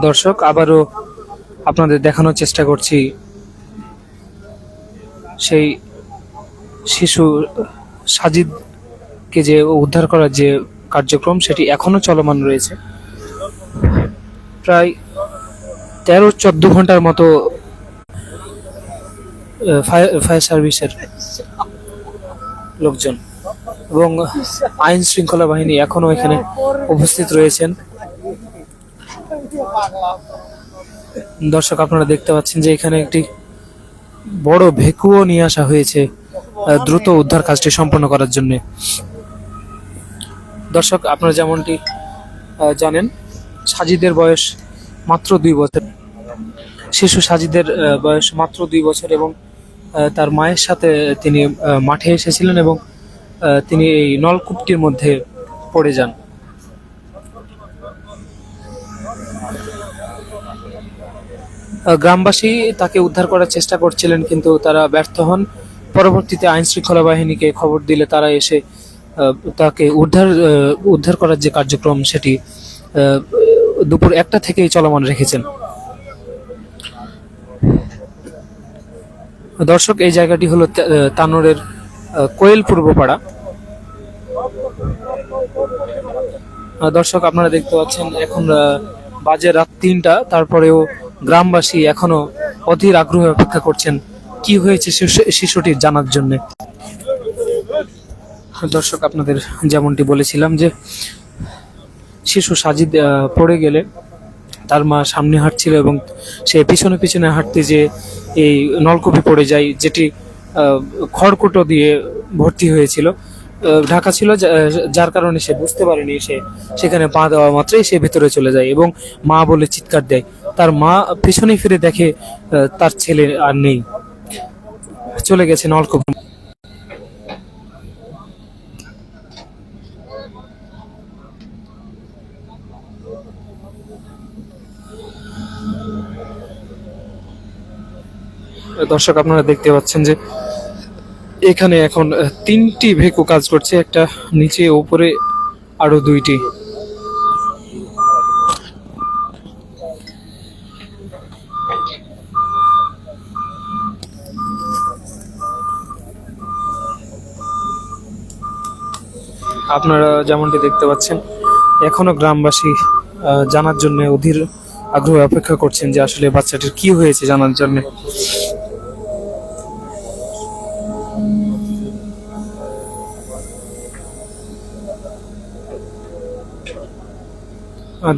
দর্শক, আবারও আপনাদের দেখানোর চেষ্টা করছি সেই শিশু সাজিদকে যে উদ্ধার করার যে কার্যক্রম সেটি এখনো চলমান রয়েছে। প্রায় 13-14 ঘন্টার মতো ফায়ার সার্ভিসের লোকজন এবং আইন শৃঙ্খলা বাহিনী এখনো এখানে উপস্থিত রয়েছেন। দর্শক, আপনারা দেখতে পাচ্ছেন যে এখানে একটি বড় ভেকুও নিয়ে আসা হয়েছে দ্রুত উদ্ধার কাজটি সম্পন্ন করার জন্য। দর্শক, আপনারা যেমনটি জানেন, সাজিদের বয়স মাত্র 2 বছর। শিশু সাজিদের বয়স মাত্র 2 বছর এবং তার মায়ের সাথে তিনি মাঠে এসেছিলেন এবং তিনি এই নলকূপটির মধ্যে পড়ে যান। গ্রামবাসী তাকে উদ্ধার করার চেষ্টা করছিলেন, কিন্তু তারা ব্যর্থ হন। পরবর্তীতে আইন শৃঙ্খলা বাহিনীকে খবর দিলে তারা এসে তাকে উদ্ধার করার যে কার্যক্রম সেটি দুপুর 1টা থেকেই চলমান রেখেছেন। দর্শক, এই জায়গাটি হলো তানোরের কোয়েল পূর্বপাড়া। দর্শক, আপনারা দেখতে পাচ্ছেন এখন বাজে রাত 3টা, তারপরেও গ্রামবাসী এখনো অধীর আগ্রহে অপেক্ষা করছেন কি হয়েছে শিশুটির জানার জন্য। দর্শক, আপনাদের যেমনটি বলেছিলাম যে শিশু সাজিদ পড়ে গেলে তার মা সামনে হাঁটছিল এবং সে পিছনে পিছনে হাঁটতে যে এই নলকূপে পড়ে যায়, যেটি খড়কুটো দিয়ে ভর্তি হয়েছিল, ঢাকা ছিল, যার কারণে সে বুঝতে পারেনি। সে সেখানে পা দেওয়া মাত্রই সে ভেতরে চলে যায় এবং মা বলে চিৎকার দেয়। তার মা পিছনে ফিরে দেখে তার ছেলে আর নেই, চলে গেছে নলকূপ। দর্শক, আপনারা দেখতে পাচ্ছেন যে এখানে এখন 3টি ভেকু কাজ করছে, একটা নিচে, উপরে আরো 2টি। আপনারা যেমনটি দেখতে পাচ্ছেন এখনো গ্রামবাসী জানার জন্য অধীর আগ্রহে অপেক্ষা করছেন যে আসলে বাচ্চাটির কি হয়েছে জানার জন্য।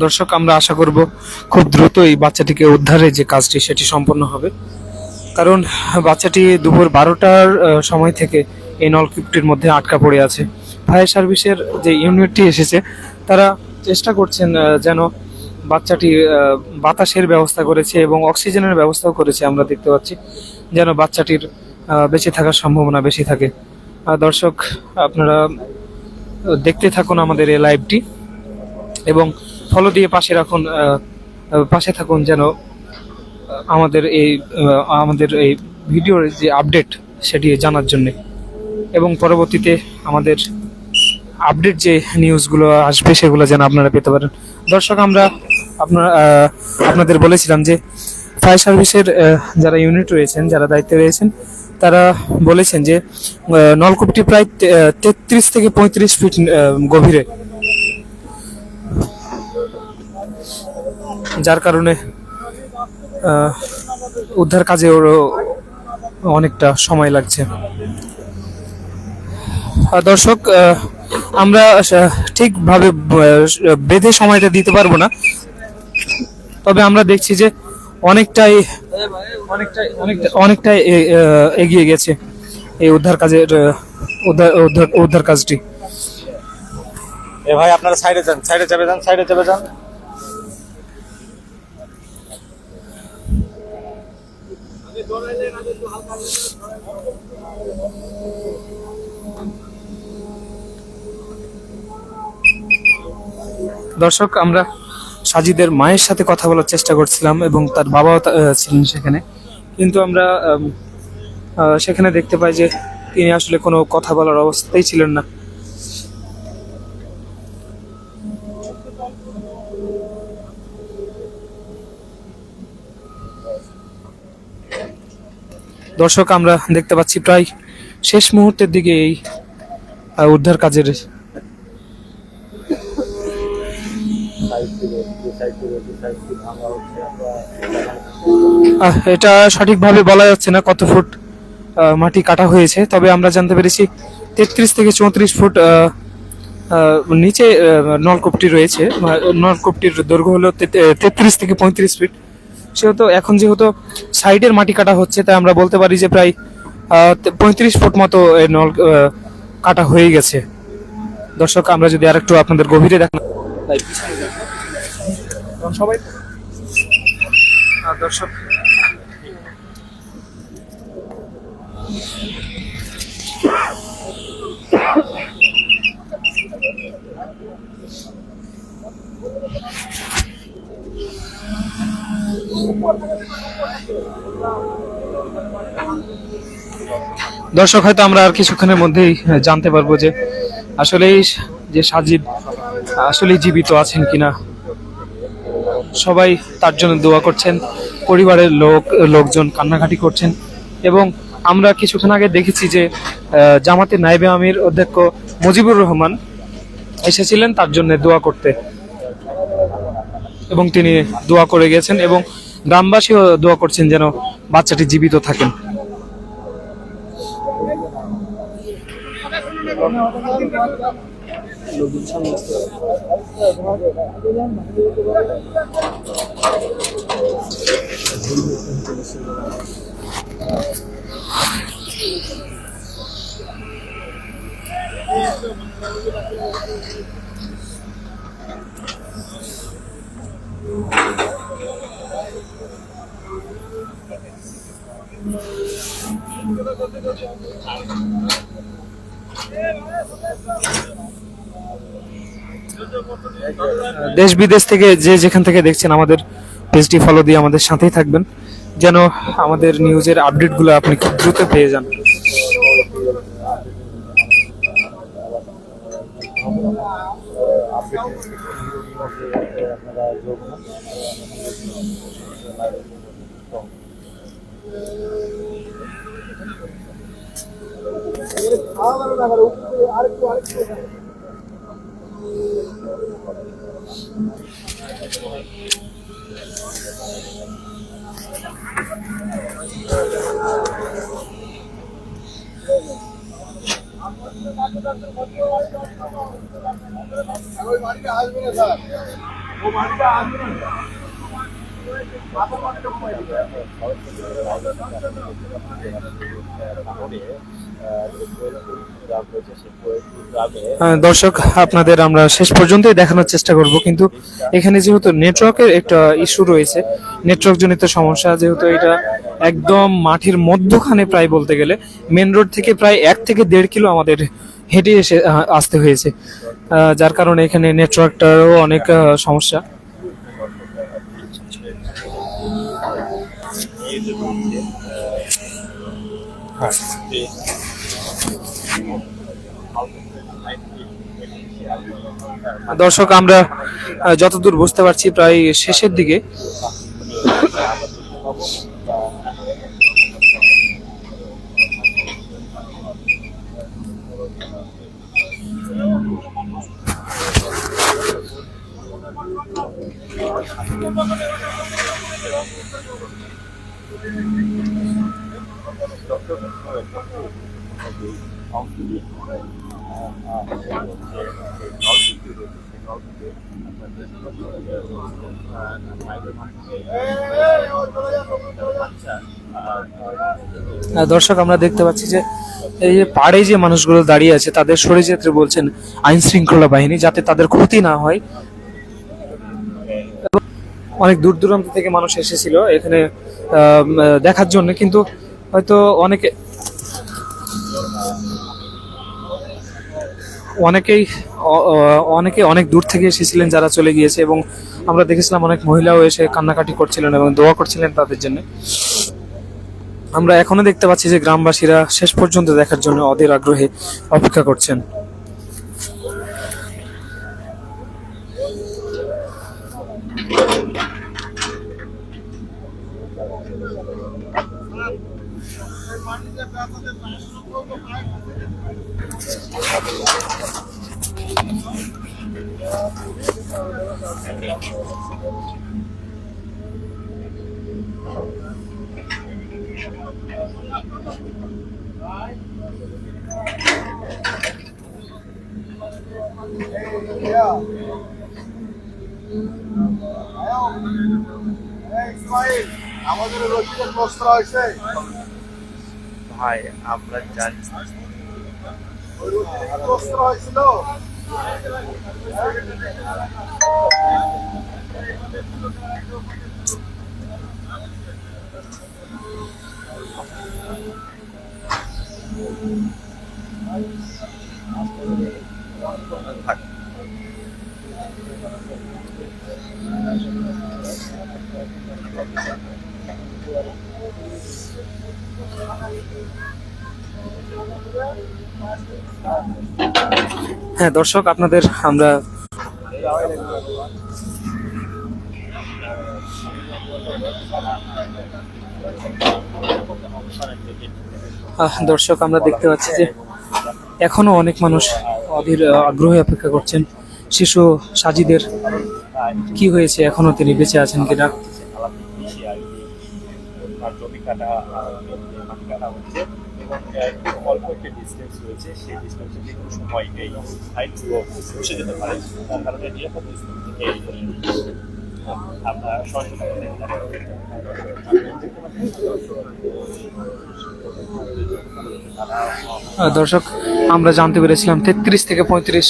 দর্শক, আমরা আশা করব খুব দ্রুত এই বাচ্চাটিকে উদ্ধারের যে কাজটি সেটি সম্পন্ন হবে, কারণ বাচ্চাটি দুপুর 12টার সময় থেকে এই নলকূপটির মধ্যে আটকা পড়ে আছে। ফায়ার সার্ভিসের যে ইউনিটটি এসেছে তারা চেষ্টা করছেন যেন বাচ্চাটি বাতাসের ব্যবস্থা করেছে এবং অক্সিজেনের ব্যবস্থাও করেছে। আমরা দেখতে পাচ্ছি যেন বাচ্চাটির বেঁচে থাকার সম্ভাবনা বেশি থাকে। দর্শক, আপনারা দেখতে থাকুন আমাদের এই লাইভটি এবং ফলো দিয়ে পাশে থাকুন যেন আমাদের এই ভিডিওর যে আপডেট সেটি জানার জন্য এবং পরবর্তীতে আমাদের আপডেট যে নিউজগুলো আসবে সেগুলো যেন আপনারা পেতে পারেন। দর্শক, আমরা আপনাদের বলেছিলাম যে ফায়ার সার্ভিসের যারা ইউনিট রয়েছেন, যারা দায়িত্বে রয়েছেন, তারা বলেছেন যে নলকূপটি প্রায় 33 থেকে 35 ফিট গভীরে, যার কারণে উদ্ধার কাজে অনেকটা সময় লাগছে। দর্শক, আমরা ঠিকভাবে বেঁধে সময়টা দিতে পারবো না, তবে আমরা দেখছি যে অনেকটাই এগিয়ে গেছে এই উদ্ধার কাজটি। ভাই, আপনারা সাইডে চেপে যান। দর্শক, আমরা সাজিদের মায়ের সাথে কথা বলার চেষ্টা করছিলাম এবং তার বাবাও ছিলেন সেখানে, কিন্তু আমরা সেখানে দেখতে পাই যে তিনি আসলে কোনো কথা বলার অবস্থাতেই ছিলেন না। দর্শক, আমরা দেখতে পাচ্ছি প্রায় শেষ মুহূর্তের দিকে এই উদ্ধার কাজের। এটা সঠিকভাবে বলা যাচ্ছে না কত ফুট মাটি কাটা হয়েছে, তবে আমরা জানতে পেরেছি 33 থেকে 34 ফুট নিচে নলকূপটি রয়েছে। নলকূপটির দৈর্ঘ্য হলো 33 থেকে 35 ফিট। সেহেতু এখন যেহেতু সাইডের মাটি কাটা হচ্ছে, তাই আমরা বলতে পারি যে প্রায় 35 ফুট মতো এই নল কাটা হয়ে গেছে। দর্শক, আমরা যদি আরেকটু আপনাদের গভীরে দেখান সবাই। দর্শক, দর্শক, হয়তো আমরা আর কিছুক্ষণের মধ্যেই জানতে পারবো যে আসলেই যে সাজিদ আসলেই জীবিত আছেন কিনা। সবাই তার জন্য দোয়া করছেন, পরিবারের লোকজন কান্নাকাটি করছেন। এবং আমরা কিছুক্ষণ আগে দেখেছি যে জামাতের নায়েবে আমির অধ্যক্ষ মুজিবুর রহমান এসেছিলেন তার জন্য দোয়া করতে, এবং তিনি দোয়া করে গেছেন এবং গ্রামবাসীও দোয়া করছেন যেন বাচ্চাটি জীবিত থাকেন। দেশ বিদেশ থেকে যে যেখান থেকে দেখছেন আমাদের পেজটি ফলো দিয়ে আমাদের সাথেই থাকবেন, যেন আমাদের নিউজের আপডেটগুলো আপনি খুব দ্রুত পেয়ে যান। দর্শক, আপনাদের আমরা শেষ পর্যন্তই দেখানোর চেষ্টা করব, কিন্তু এখানে যেহেতু নেটওয়ার্কের একটা ইস্যু রয়েছে, নেটওয়ার্ক জনিত সমস্যা, যেহেতু এটা একদম মাঠের মধ্যখানে প্রায় বলতে গেলে মেন রোড থেকে প্রায় 1 থেকে 1.5 কিলো আমাদের হেঁটে এসে আসতে হয়েছে, যার কারণে এখানে নেটওয়ার্কটারও অনেক সমস্যা। দর্শক, আমরা যতদূর বুঝতে পারছি প্রায় শেষের দিকে। দর্শক, আমরা দেখতে পাচ্ছি যে এই যে পাড়ে যে মানুষগুলো দাঁড়িয়ে আছে তাদের সরে যেতে বলছেন আইন শৃঙ্খলা বাহিনী, যাতে তাদের ক্ষতি না হয়। অনেক দূর দূরান্ত থেকে মানুষ এসেছিল এখানে দেখার জন্য, কিন্তু হয়তো অনেকে অনেক দূর থেকে এসেছিলেন যারা চলে গিয়েছে, এবং আমরা দেখেছিলাম অনেক মহিলাও এসে কান্নাকাটি করছিলেন এবং দোয়া করছিলেন তাদের জন্য। আমরা এখনো দেখতে পাচ্ছি যে গ্রামবাসীরা শেষ পর্যন্ত দেখার জন্য অধীর আগ্রহে অপেক্ষা করছেন। আমাদের রসিদের বস্ত্র হয়েছে ভাই আমরা জানি বস্ত্র হয়েছিল থাক। হ্যাঁ দর্শক, আপনাদের আমরা দর্শক আমরা দেখতে পাচ্ছি যে এখনো অনেক মানুষ অধীর আগ্রহে অপেক্ষা করছেন শিশু সাজিদের কি হয়েছে, এখনো তিনি বেঁচে আছেন কিনা। জমি কাটা মাটি কাটা হচ্ছে এবং অল্প একটা ডিস্টেন্স রয়েছে, সেই ডিস্টেন্সে যে কোনো সময় এই হাইটগুলো বসে যেতে পারে, তার কারণে নিরাপদ স্থান থেকে আমরা সরাসরি দর্শক আমরা জানতে পেরেছিলাম 33 থেকে 35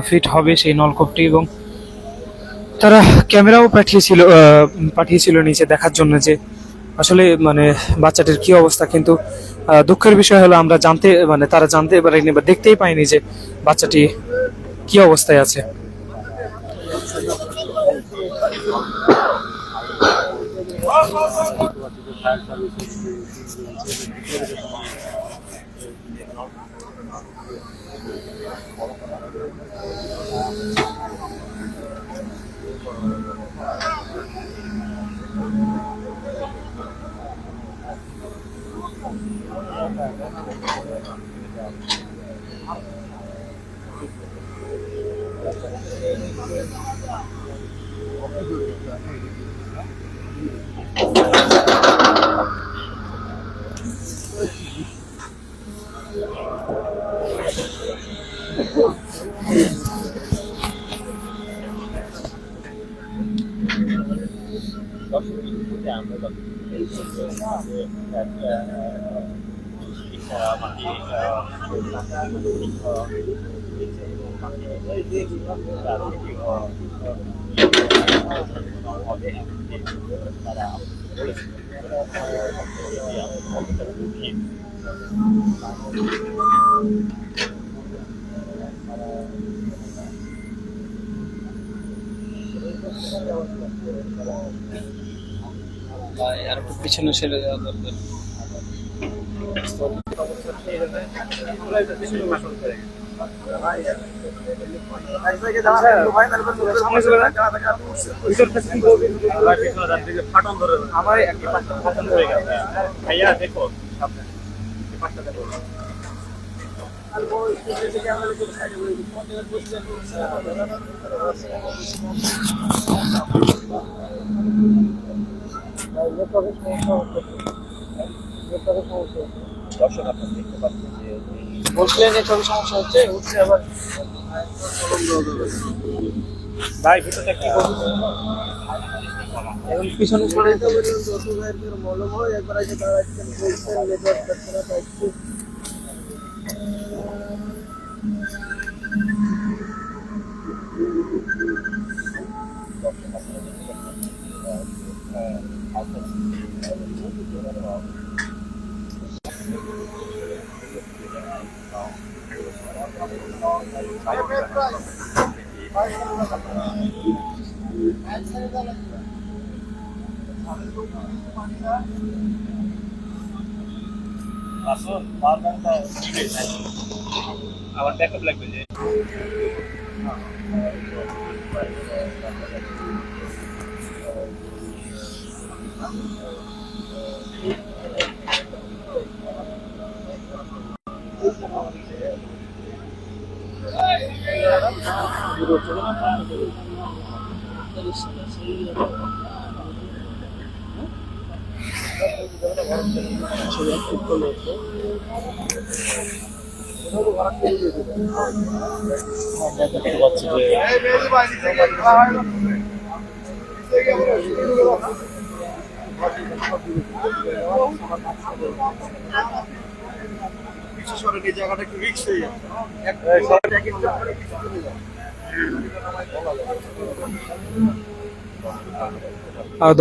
ফিট হবে সেই নলকূপটি, এবং তারা ক্যামেরাও পাঠিয়েছিল নিচে দেখার জন্য যে আসলে মানে বাচ্চাটির কি অবস্থা। কিন্তু দুঃখের বিষয় হলো আমরা তারা জানতে পারেনি বা দেখতেই পাইনি যে বাচ্চাটি কি অবস্থায় আছে। আর একটু পিছনে ছেড়ে দেওয়া দরকার। আমার একটা ফাটন ধরে গেছে ভাইয়া, দেখো দর্শক আপনারা দেখতে পাচ্ছেন যে বসলে নেটওয়ার্কের সমস্যা হচ্ছে, উঠছে আবার। ভাই ভিতরটা কি করবো এখন পিছনে সরে আসুন, আমার ব্যাকআপ লাগবে যে দেখতে পাচ্ছি যে এই মেজি ভাই নিচে গিয়ে খাওয়া হয় না নিচে গিয়ে আমরা শুরু করব বিশেষ করে এই জায়গাটা একটু রিস্ক হয়ে যাচ্ছে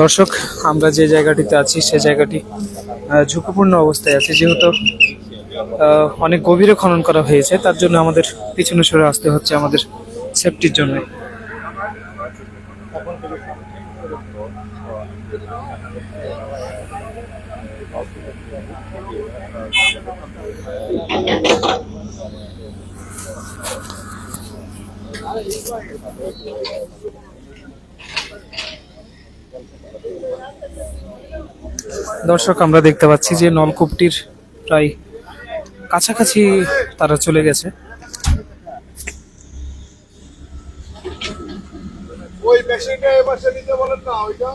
দর্শক, আমরা যে জায়গাটিতে আছি সে জায়গাটি ঝুঁকিপূর্ণ অবস্থায় আছে, যেহেতু অনেক গভীরে খনন করা হয়েছে। তার জন্য আমাদের পিছনে সরে আসতে হচ্ছে আমাদের সেফটির জন্য। দর্শক, আমরা দেখতে পাচ্ছি যে নলকূপটির প্রায় কাছাকাছি তারা চলে গেছে। ওই মেশিনটা এবার সে নিতে বলেন না ওইটা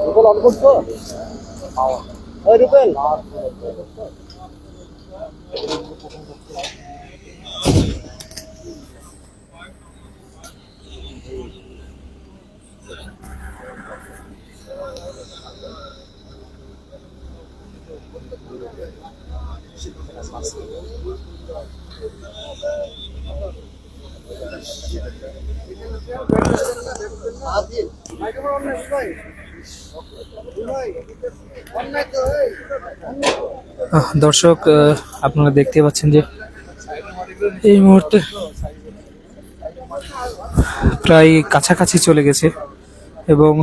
রুবেল অন করছো ওই রুবেল দর্শক, আপনারা দেখতে পাচ্ছেন যে এই মুহূর্তে প্রায় কাছাকাছি চলে গেছে, এবং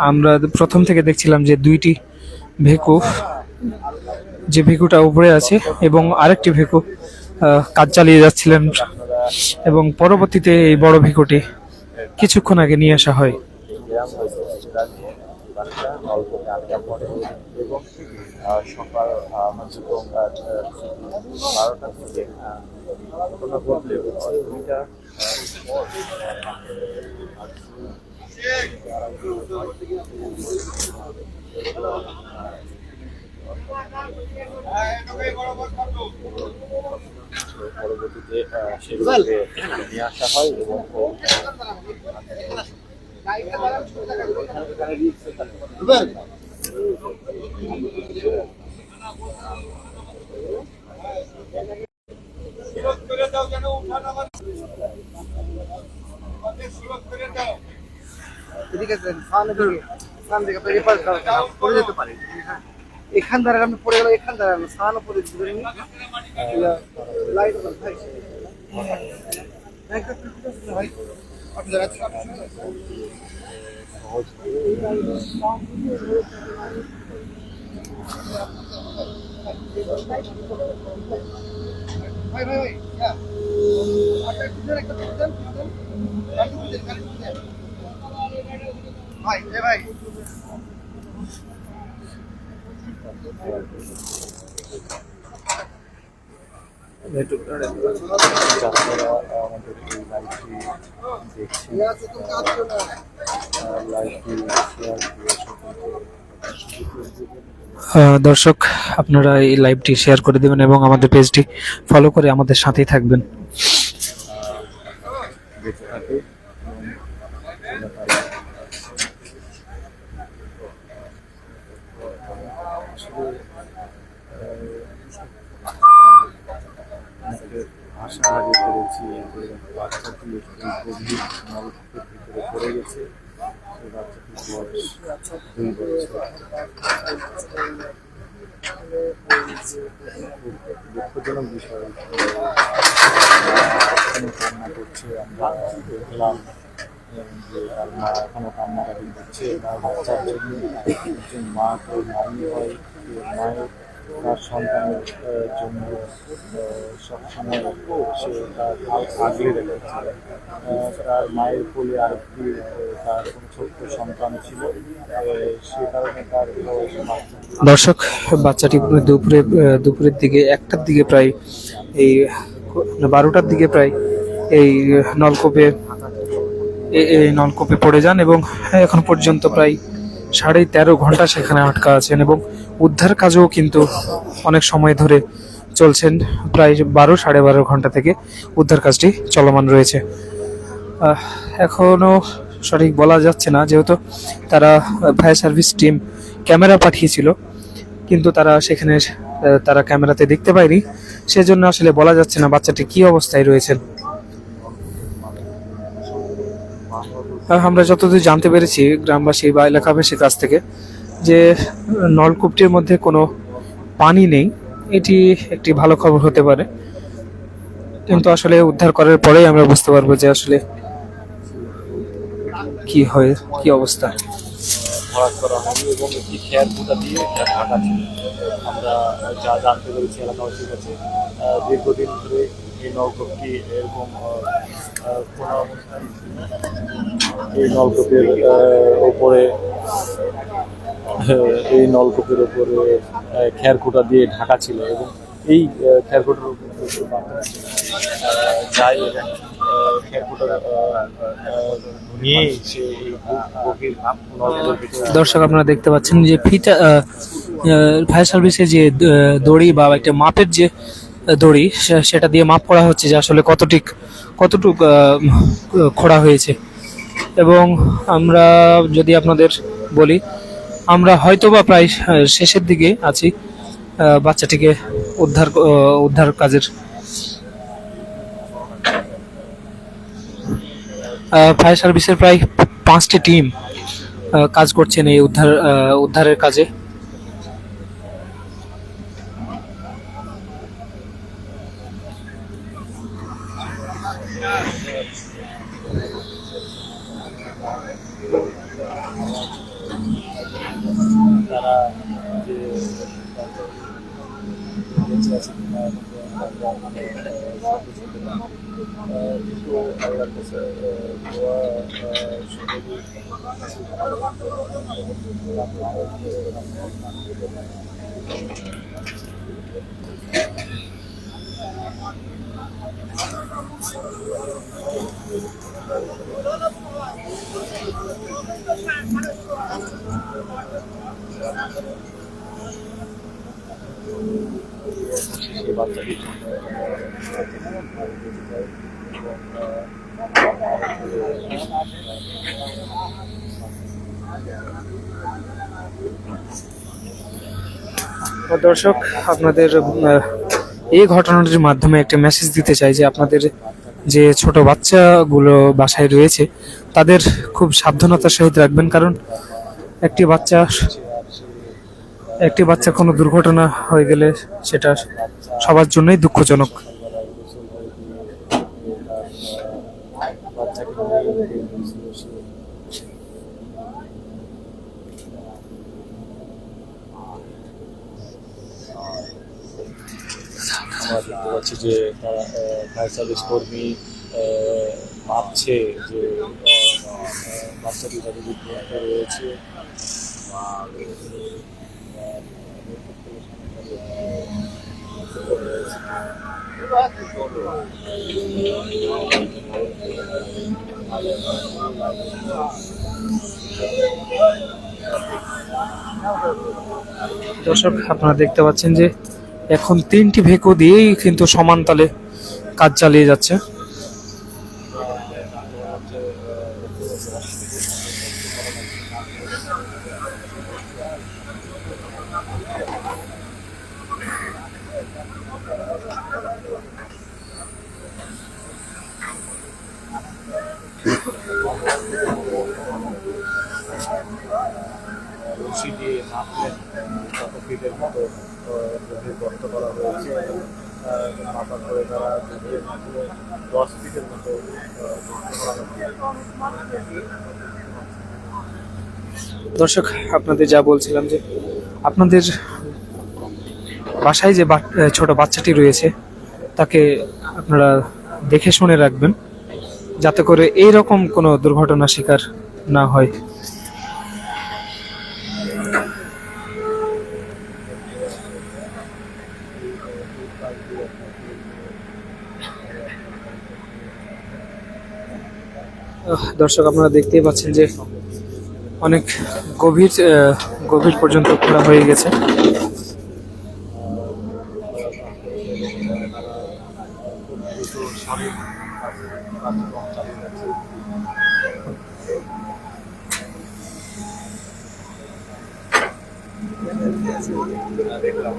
আমরা প্রথম থেকে দেখছিলাম যে দুইটি ভেকু, যে ভেকুটা উপরে আছে এবং আরেকটি ভেকু কাজ চালিয়ে যাচ্ছিলেন, এবং পরবর্তীতে এই বড় ভেকুটি কিছুক্ষণ আগে নিয়ে আসা হয়। সকাল হচ্ছে 12টা থেকে ঘটনা ঘটলে 2টা পরবর্তীতে সেগুলোকে নিয়ে আসা হয় এবং এখান দ্বারা আমি পড়ে গেল এখান দ্বারা সাহানো পড়ে লাইট ভাই ভাই ভাই ভাই ভাই যারা আমাদের এই লাইভটি দেখছেন, লাইভটি শেয়ার দিয়ে দর্শক, আপনারা এই লাইভটি শেয়ার করে দেবেন এবং আমাদের পেজটি ফলো করে আমাদের সাথেই থাকবেন। বেঁচে থাকে। আশা আগে করেছি বাচ্চাটি একটি গভীর নলকূপের ভিতরে পড়ে গেছে। সেই বাচ্চাটির বয়স 2 বছর। দুঃখজনক বিষয়, এখনো কান্না করছে। আমরা দেখলাম যে তার মা এখনো কান্নাকাটি করছে তার বাচ্চার জন্য। একজন মা তো মাই হয়, মায়ের তার সন্তানের জন্য সবসময় সে তার আগলে রেখেছে। তার মায়ের কোলে আরেকটি তার কোনো ছোট্ট সন্তান ছিল, সে কারণে তার দর্শক, বাচ্চাটি দুপুরের দিকে 1টার দিকে প্রায় এই 12টার দিকে প্রায় এই নলকূপে এই নলকূপে পড়ে যান এবং এখন পর্যন্ত প্রায় 13.5 ঘন্টা সেখানে আটকা আছেন এবং উদ্ধার কাজও কিন্তু অনেক সময় ধরে চলছেন। প্রায় 12 সাড়ে 12 ঘন্টা থেকে উদ্ধার কাজটি চলমান রয়েছে। এখনো সঠিক বলা যাচ্ছে না, যেহেতু তারা ফায়ার সার্ভিস টিম ক্যামেরা পাঠিয়েছিল, কিন্তু তারা সেখানে তারা ক্যামেরাতে দেখতে পায়নি, সেজন্য আসলে বলা যাচ্ছে না বাচ্চাটি কি অবস্থায় রয়েছেন। আমরা যতদূর জানতে পেরেছি গ্রামবাসী বা এলাকাবাসীর কাছ থেকে, যে নলকূপটির মধ্যে কোনো পানি নেই, এটি একটি ভালো খবর হতে পারে, কিন্তু আসলে উদ্ধার করার পরেই আমরা বুঝতে পারবো যে আসলে কি অবস্থা। ভরাট করা হয়নি এবং একটি খেয়ার ফুটা দিয়ে ঢাকা ছিল। আমরা যা জানতে পেরেছি এলাকাবাসীর কাছে, দীর্ঘদিন ধরে এই নলকূপটি এরকম খোলা অবস্থায়, এই নলকূপের ওপরে খেয়ারকুটা দিয়ে ঢাকা ছিল এবং এই খেয়ারকুটার যাই এবং খেয়ারকুটার নিয়ে সে এই গভীর নলকূপের ভিতরে। দর্শক, আপনারা দেখতে পাচ্ছেন যে ফিতা ফায়ার সার্ভিসের যে দড়ি বা একটা মাপের যে দড়ি, সেটা দিয়ে মাপ করা হচ্ছে যে আসলে কতটুক খোঁড়া হয়েছে। এবং আমরা যদি আপনাদের বলি, আমরা হয়তোবা প্রায় শেষের দিকে আছি বাচ্চাটিকে উদ্ধার কাজের। ফায়ার সার্ভিসের প্রায় 5টি টিম কাজ করছেন এই উদ্ধারের কাজে। তারা যে বেঁচে আছে কিনা কিন্তু আল্লাহর কাছে দোয়া সেই বাচ্চাটি দর্শক, আপনাদের এই ঘটনাটির মাধ্যমে একটা মেসেজ দিতে চাই যে আপনাদের যে ছোট বাচ্চাগুলো বাসায় রয়েছে তাদের খুব সাবধানতার সহিত রাখবেন, কারণ একটি বাচ্চা কোনো দুর্ঘটনা হয়ে গেলে সেটা সবার জন্যই দুঃখজনক। আমরা দেখতে পাচ্ছি যে তারা ফায়ার সার্ভিস কর্মী ভাবছে যে বাচ্চাটি তাদের বিভ্রান্ত রয়েছে। দর্শক, আপনারা দেখতে পাচ্ছেন যে এখন 3টি ভেকো দিয়েই কিন্তু সমান তালে কাজ চালিয়ে যাচ্ছে। রশি দিয়ে মাপলেন কত ফিটের মতো গভীর গর্ত করা হয়েছে এবং মাপার পরে তারা যদিও মাত্র 10 ফিটের মতো গর্ত করা হয়েছে। দর্শক, আপনাদের যা বলছিলাম যে আপনাদের বাসায় যে ছোট বাচ্চাটি রয়েছে তাকে আপনারা দেখে শুনে রাখবেন, যাতে করে এই রকম কোনো দুর্ঘটনার শিকার না হয়। দর্শক, আপনারা দেখতেই পাচ্ছেন যে অনেক গভীর গভীর পর্যন্ত খোঁড়া হয়ে গেছে। দেখলাম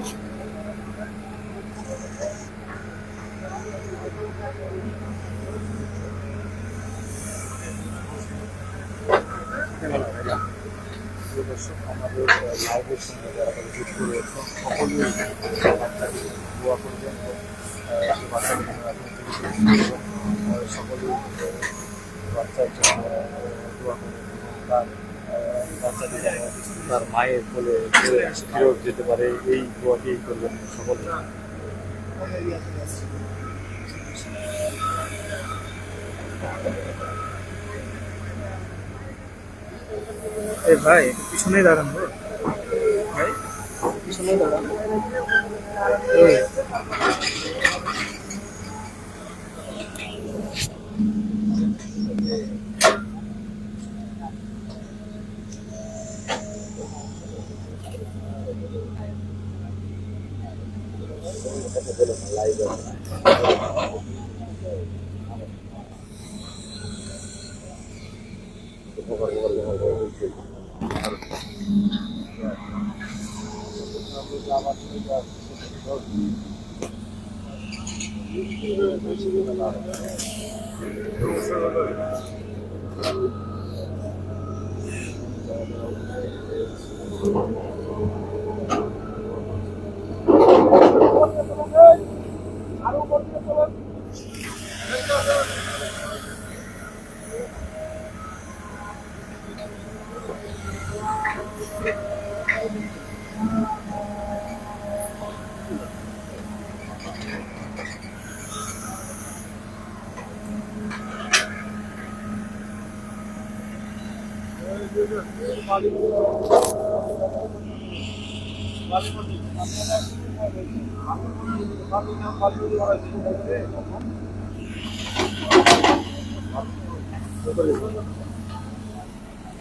দর্শক, আমাদের লাইভের সঙ্গে যারা যুক্ত রয়েছেন সকলেই বাচ্চাকে দোয়া করবেন এবং বাচ্চাকে সকলেই বাচ্চার জন্য দোয়া করবেন এবং তার বাচ্চাটি যেন তার মায়ের কোলে ফেরত যেতে পারে, এই দোয়াকেই করবেন সকলে। এ ভাই, একটু পিছনেই দাঁড়ান গো ভাই, পিছনেই দাঁড়ান। এই,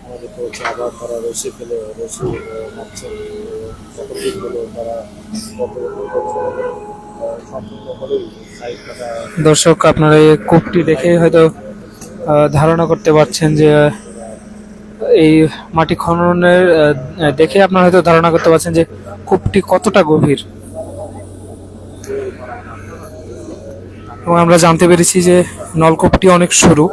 আমাদের তো হচ্ছে আবার তারা রশি ফেলে রশি মারছেন, কত দিন হলো তারা কত সম্পূর্ণ হলেই সাইড কাটা। দর্শক, আপনারা এই কূপটি দেখে হয়তো ধারণা করতে পারছেন যে এই মাটি খননের দেখে আপনারা হয়তো ধারণা করতে পারছেন যে কূপটি কতটা গভীর। এবং আমরা জানতে পেরেছি যে নলকূপটি অনেক সরু।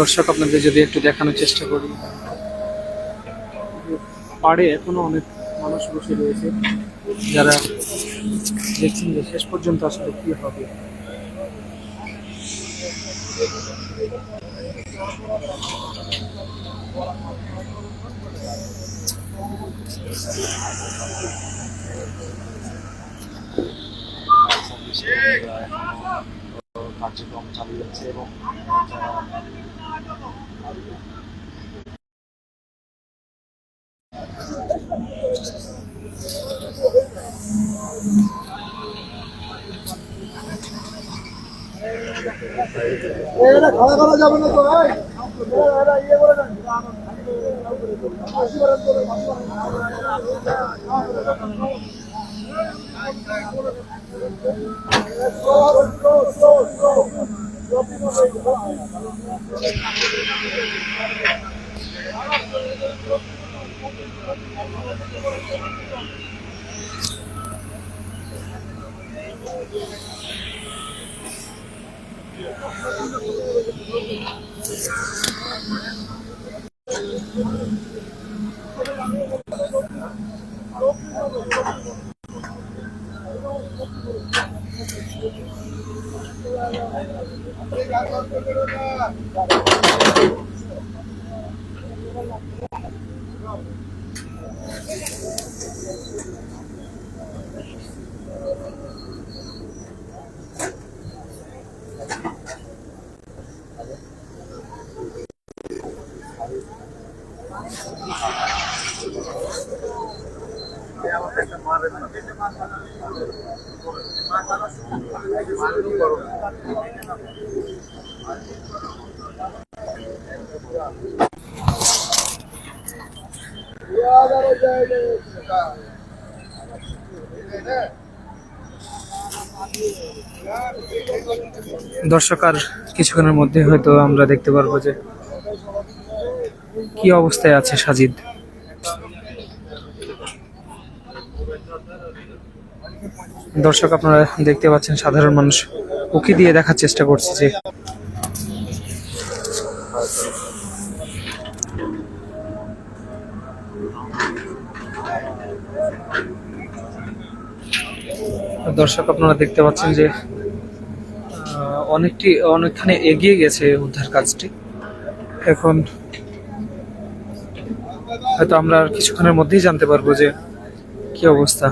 দর্শক, আপনাদের যদি একটু দেখানোর চেষ্টা করি, পাড়ে এখনো অনেক মানুষ বসে রয়েছে যারা দেখছেন যে শেষ পর্যন্ত আসলে কি হবে। কার্যক্রম চালিয়ে যাচ্ছে এবং এটা খাওয়া করা যাবে না তো ভাই এটা ইয়ে করে দেন দর্শক আর কিছুক্ষণের মধ্যে হয়তো আমরা দেখতে পারবো যে কি অবস্থায় আছে সাজিদ। দর্শক আপনারা দেখতে পাচ্ছেন সাধারণ মানুষ উকি দিয়ে দেখার চেষ্টা করছে যে দর্শক আপনারা দেখতে পাচ্ছেন যে অনেকখানি এগিয়ে গেছে উদ্ধার কাজটি। এখন হয়তো আমরা আর কিছুক্ষণের মধ্যেই জানতে পারবো যে কি অবস্থা।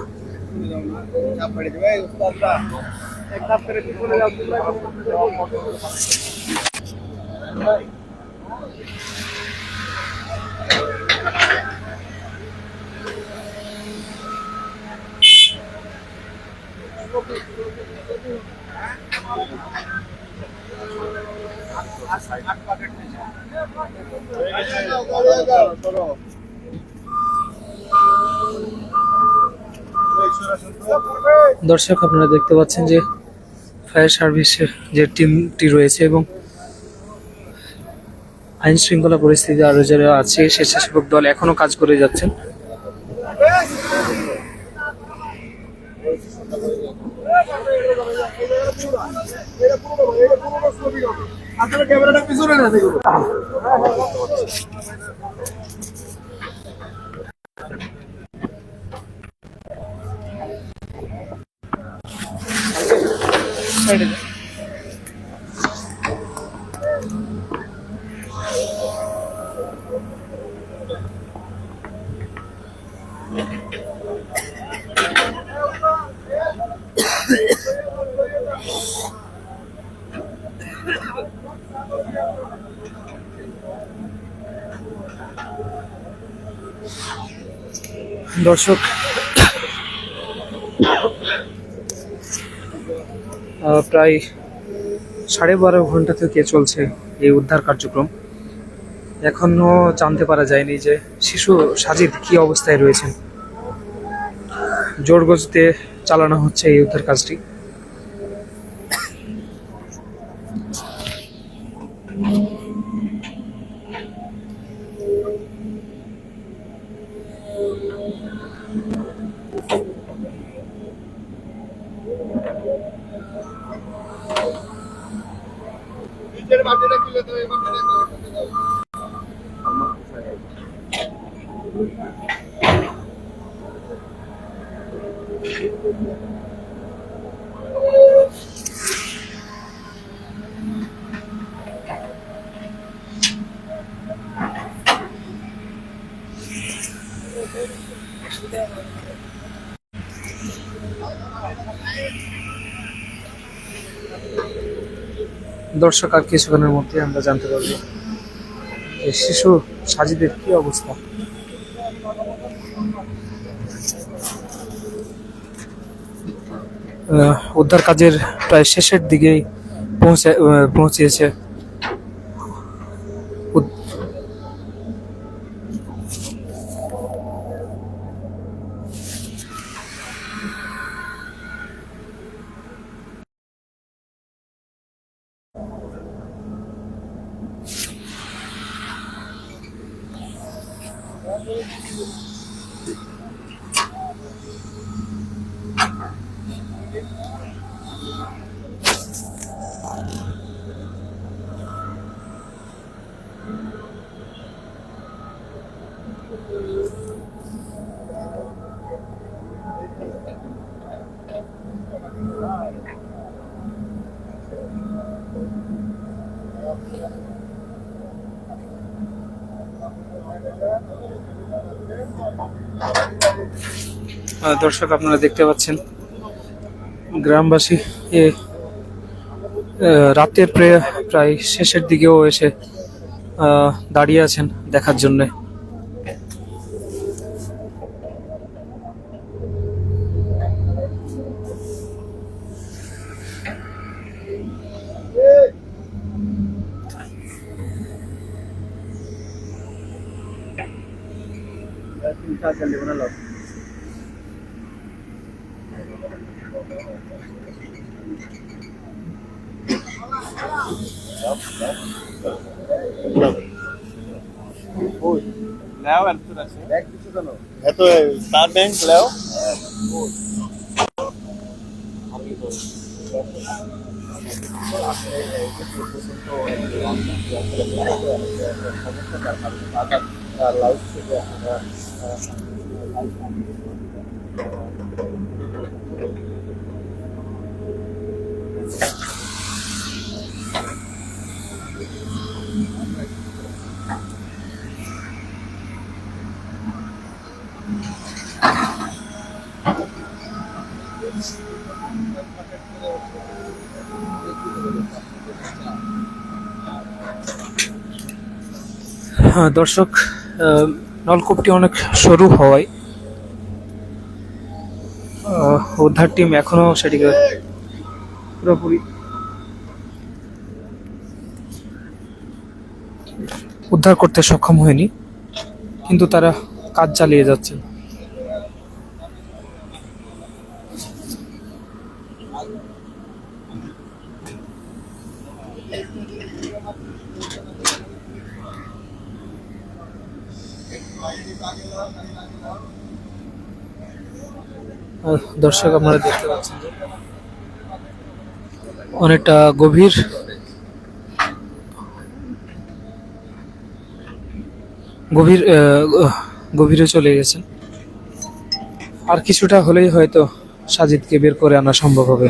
দর্শক আপনারা দেখতে পাচ্ছেন যে ফায়ার সার্ভিসের যে টিমটি রয়েছে এবং আইন শৃঙ্খলা পরিস্থিতি আরো যারা আছে স্বেচ্ছাসেবক দল এখনো কাজ করে যাচ্ছেন। আপনারা ক্যামেরাটা পিছনে না দেখুন দর্শক প্রায় 12.5 ঘন্টা থেকে চলছে এই উদ্ধার কার্যক্রম। এখনো জানতে পারা যায়নি যে শিশু সাজিদ কি অবস্থায় রয়েছেন। জোর গতিতে চালানো হচ্ছে এই উদ্ধার কাজটি। দর্শক আর কিছুক্ষণের মধ্যে আমরা জানতে পারবো এই শিশু সাজিদের কি অবস্থা। উদ্ধার কাজের প্রায় শেষের দিকেই পৌঁছেছে। উদ- দর্শক আপনারা দেখতে পাচ্ছেন গ্রামবাসী এ রাতের প্রায় শেষের দিকেও এসে দাঁড়িয়ে আছেন দেখার জন্য। এত তার ব্যাংক লেও হ্যাঁ দর্শক, নলকূপটি অনেক সরু হওয়ায় উদ্ধার টিম এখনো সেটিকে পুরোপুরি উদ্ধার করতে সক্ষম হয়নি, কিন্তু তারা কাজ চালিয়ে যাচ্ছেন। দর্শক আপনারা দেখতে পাচ্ছেন যে অনেকটা গভীরে চলে গেছেন। আর কিছুটা হলেই হয়তো সাজিদকে বের করে আনা সম্ভব হবে।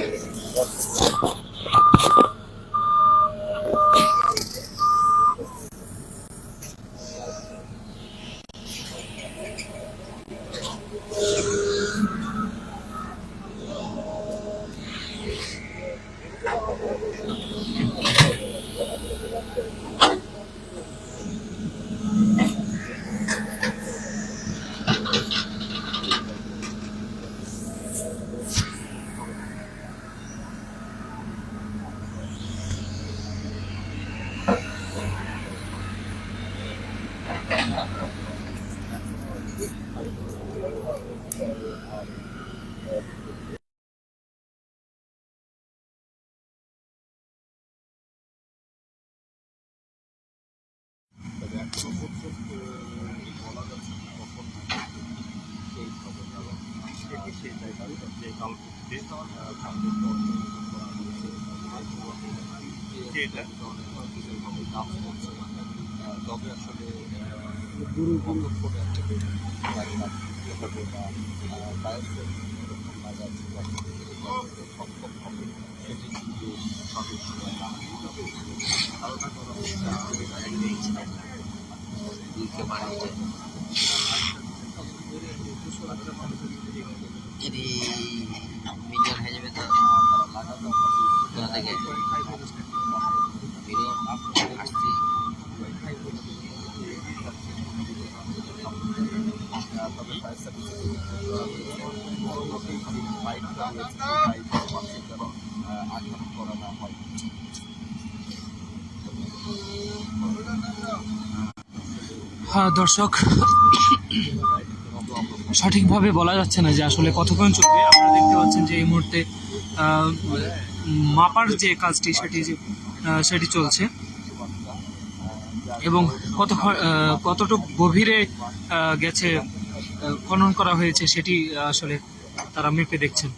তবে আসলে গুরু গুরু করে আসলে সক্ষম হবে সেটি কিন্তু সঠিক ধারণা করা jadi minion hanya betul dua lagi video asli আঘাত করা না হয় দর্শক, সঠিকভাবে বলা যাচ্ছে না যে আসলে কতক্ষণ চলবে। আপনারা দেখতে পাচ্ছেন যে এই মুহূর্তে আহ, মাপার যে কাজটি সেটি চলছে, এবং কতটুকু গভীরে গেছে খনন করা হয়েছে সেটি আসলে তারা মেপে দেখছেন।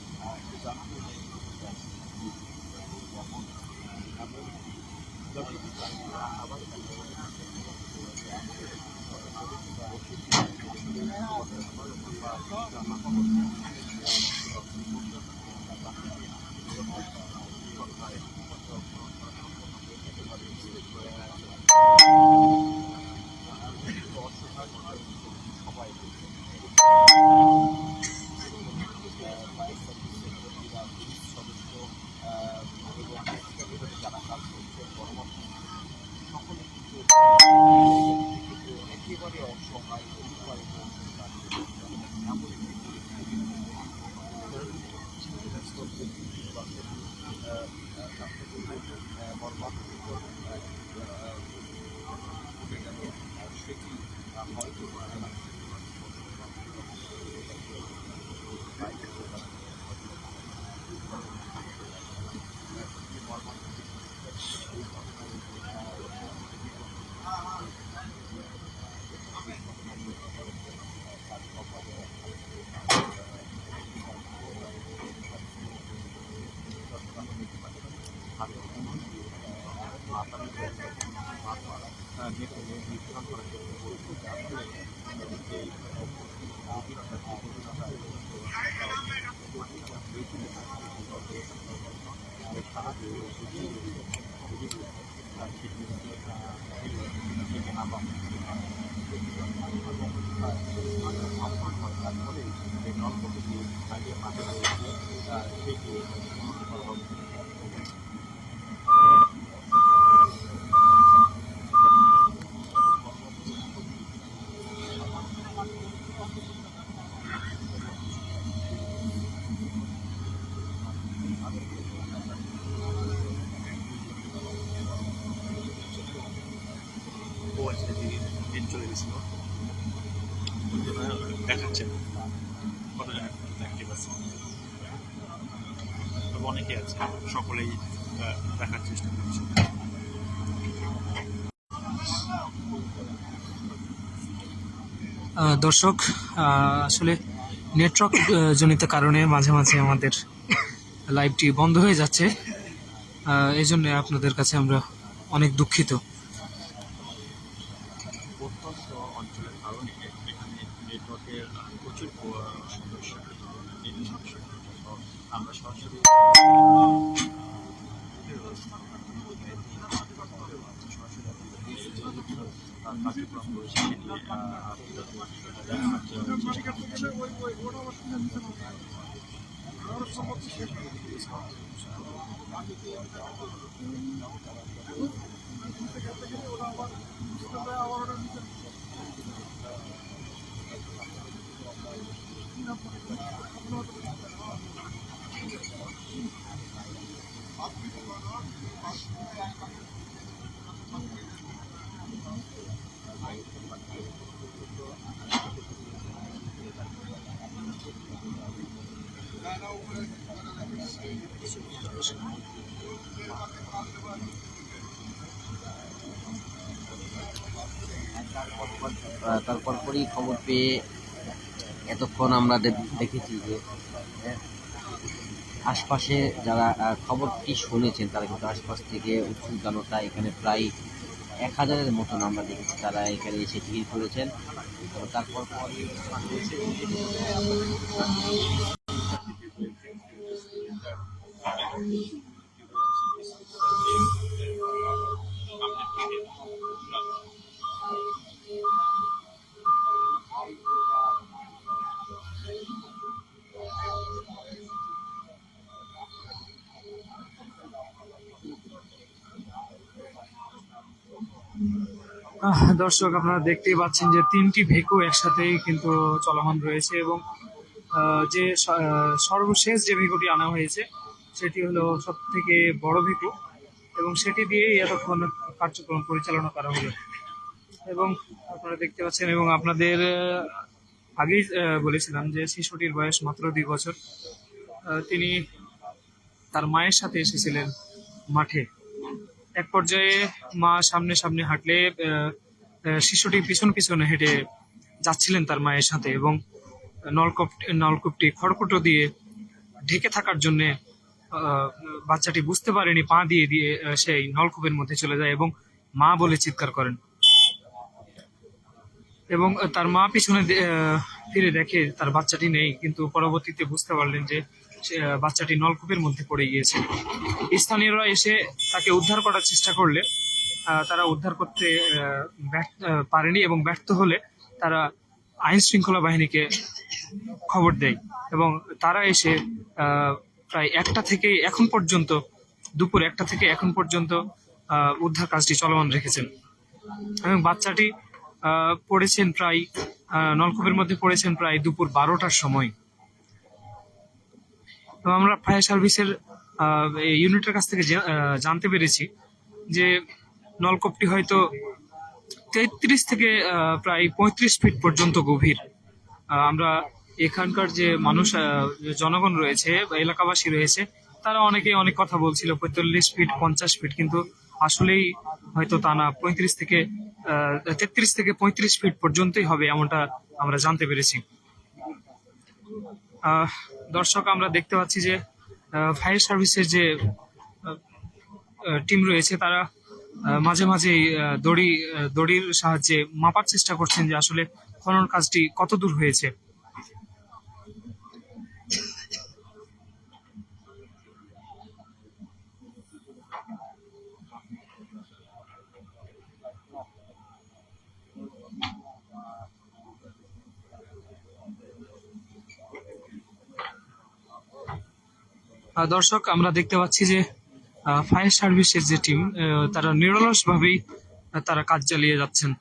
দেখাচ্ছেন কতজন অ্যাক্টিভ আছে, তবে অনেকে আছে, সকলেই দেখার চেষ্টা করছে। দর্শক, আসলে নেটওয়ার্ক জনিত কারণে মাঝে মাঝে আমাদের লাইভটি বন্ধ হয়ে যাচ্ছে, এই জন্য আপনাদের কাছে আমরা অনেক দুঃখিত। প্রত্যন্ত অঞ্চলের কারণে এখানে নেটওয়ার্কের প্রচুর সমস্যা। আমরা সরাসরি কার্যক্রম করেছি সেটি তারপর পরই খবর পেয়ে এতক্ষণ আমরা দেখেছি যে আশপাশে যারা খবরটি শুনেছেন তারা কিন্তু আশপাশ থেকে উৎসুক জনতা এখানে প্রায় 1000-এর মতন আমরা দেখেছি তারা এখানে এসে ভিড় করেছেন। তারপর দর্শক, আপনারা দেখতেই পাচ্ছেন যে 3টি ভেকু একসাথেই কিন্তু চলমান রয়েছে, এবং যে সর্বশেষ যে ভেকুটি আনা হয়েছে সেটি হলো সব থেকে বড় ভেকু, এবং সেটি দিয়েই এতক্ষণ কার্যক্রম পরিচালনা করা হলো। এবং আপনারা দেখতে পাচ্ছেন এবং আপনাদের আগেই বলেছিলাম যে শিশুটির বয়স মাত্র 2 বছর। তিনি তার মায়ের সাথে এসেছিলেন মাঠে। এক পর্যায়ে মা সামনে সামনে হাঁটলে শিশুটি পিছন পিছনে হেঁটে যাচ্ছিলেন তার মায়ের সাথে, এবং নলকূপটি খড়কুটো দিয়ে ঢেকে থাকার জন্য বাচ্চাটি বুঝতে পারেনি, পা দিয়ে দিয়ে সেই নলকূপের মধ্যে চলে যায় এবং মা বলে চিৎকার করেন। এবং তার মা পিছনে ফিরে দেখে তার বাচ্চাটি নেই, কিন্তু পরবর্তীতে বুঝতে পারলেন যে বাচ্চাটি নলকূপের মধ্যে পড়ে গিয়েছে। স্থানীয়রা এসে তাকে উদ্ধার করার চেষ্টা করলে তারা উদ্ধার করতে পারেনি, এবং ব্যর্থ হলে তারা আইন শৃঙ্খলা বাহিনীকে খবর দেয়, এবং তারা এসে প্রায় দুপুর 1টা থেকে এখন পর্যন্ত উদ্ধার কাজটি চলমান রেখেছেন। এবং বাচ্চাটি পড়েছেন প্রায় নলকূপের মধ্যে পড়েছেন প্রায় দুপুর 12টার সময়। তো আমরা ফায়ার সার্ভিসের ইউনিটের কাছ থেকে জানতে পেরেছি যে নলকূপটি হয়তো 33 থেকে প্রায় 35 ফিট পর্যন্ত গভীর। আমরা এখানকার যে মানুষ জনগণ রয়েছে বা এলাকাবাসী রয়েছে, তারা অনেকে অনেক কথা বলছিল 45 ফিট 50 ফিট, কিন্তু আসলেই হয়তো তা না, 33 থেকে 35 ফিট পর্যন্তই হবে এমনটা আমরা জানতে পেরেছি। দর্শক, আমরা দেখতে পাচ্ছি যে ফায়ার সার্ভিসের যে টিম রয়েছে তারা মাঝে মাঝে দড়ির সাহায্যে মাপার চেষ্টা করছেন যে আসলে খনন কাজটি কত দূর হয়েছে। দর্শক, আমরা দেখতে পাচ্ছি যে ফায়ার সার্ভিসের যে টিম তারা নিরলস ভাবেই তারা কাজ চালিয়ে যাচ্ছেন।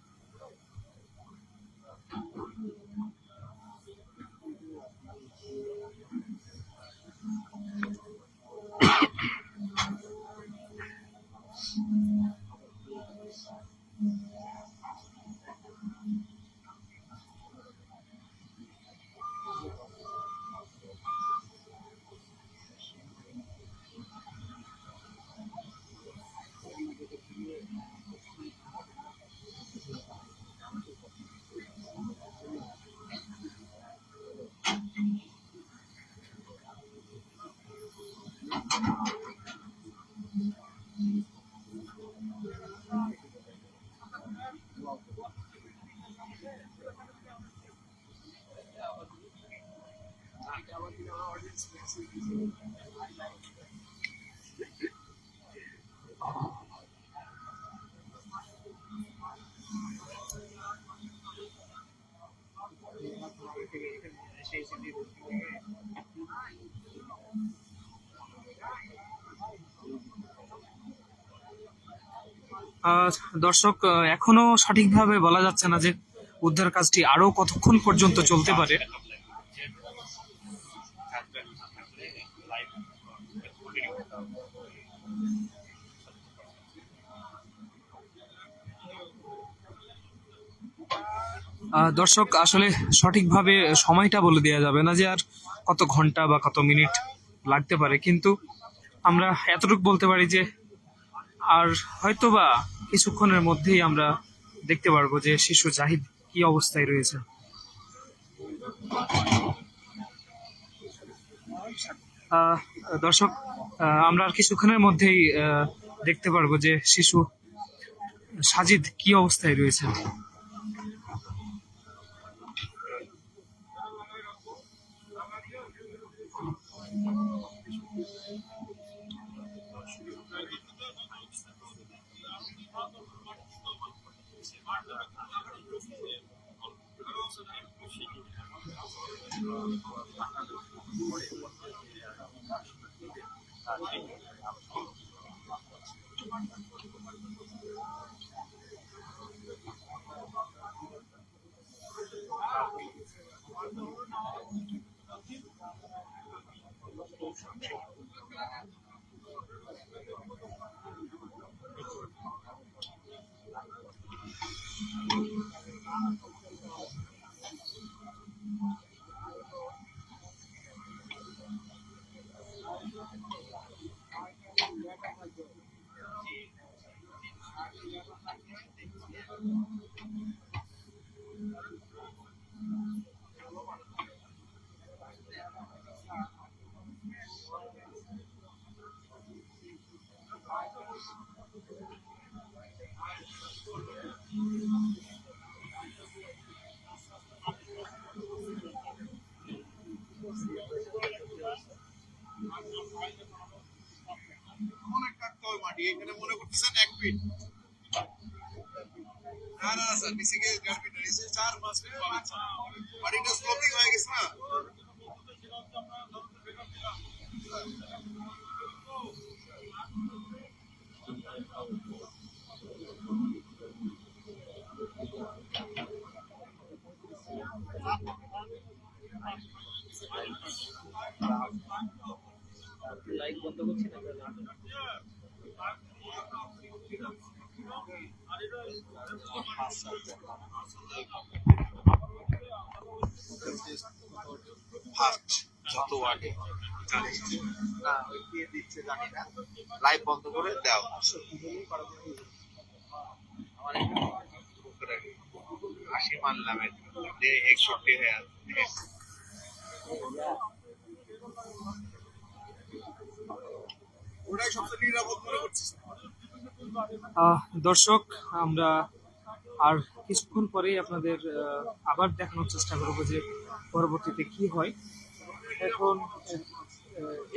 দর্শক, এখনো সঠিকভাবে বলা যাচ্ছে না যে উদ্ধার কাজটি আরো কতক্ষণ পর্যন্ত চলতে পারে। দর্শক, আসলে সঠিকভাবে সময়টা বলে দেওয়া যাবে না যে আর কত ঘন্টা বা কত মিনিট লাগতে পারে, কিন্তু আমরা এতটুকু বলতে পারি যে আর হয়তোবা কিছুক্ষণের মধ্যেই আমরা দেখতে পারবো যে শিশু জাহিদ কি অবস্থায় রয়েছে। দর্শক, আমরা আর কিছুক্ষণের মধ্যেই দেখতে পারবো যে শিশু সাজিদ কি অবস্থায় রয়েছে। ফিট না না স্যার নিচে গিয়ে 1.5 ফিট নিচে 4-5 ফিট পাবেন স্যার বাড়িটা স্লোপিং হয়ে গেছে না ফার্স্ট যত ওয়ার্ডে জানিস না ওই কে দিচ্ছে জানি না লাইভ বন্ধ করে দাও আমার 80 মানলাম যে 61 হয়ে আছে ওটাই সবচেয়ে নিরাপদ মনে করছিস দর্শক আমরা আর কিছুক্ষণ পরেই আপনাদের আবার দেখানোর চেষ্টা করব যে পরবর্তীতে কি হয়। এখন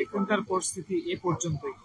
এখানকার পরিস্থিতি এ পর্যন্তই।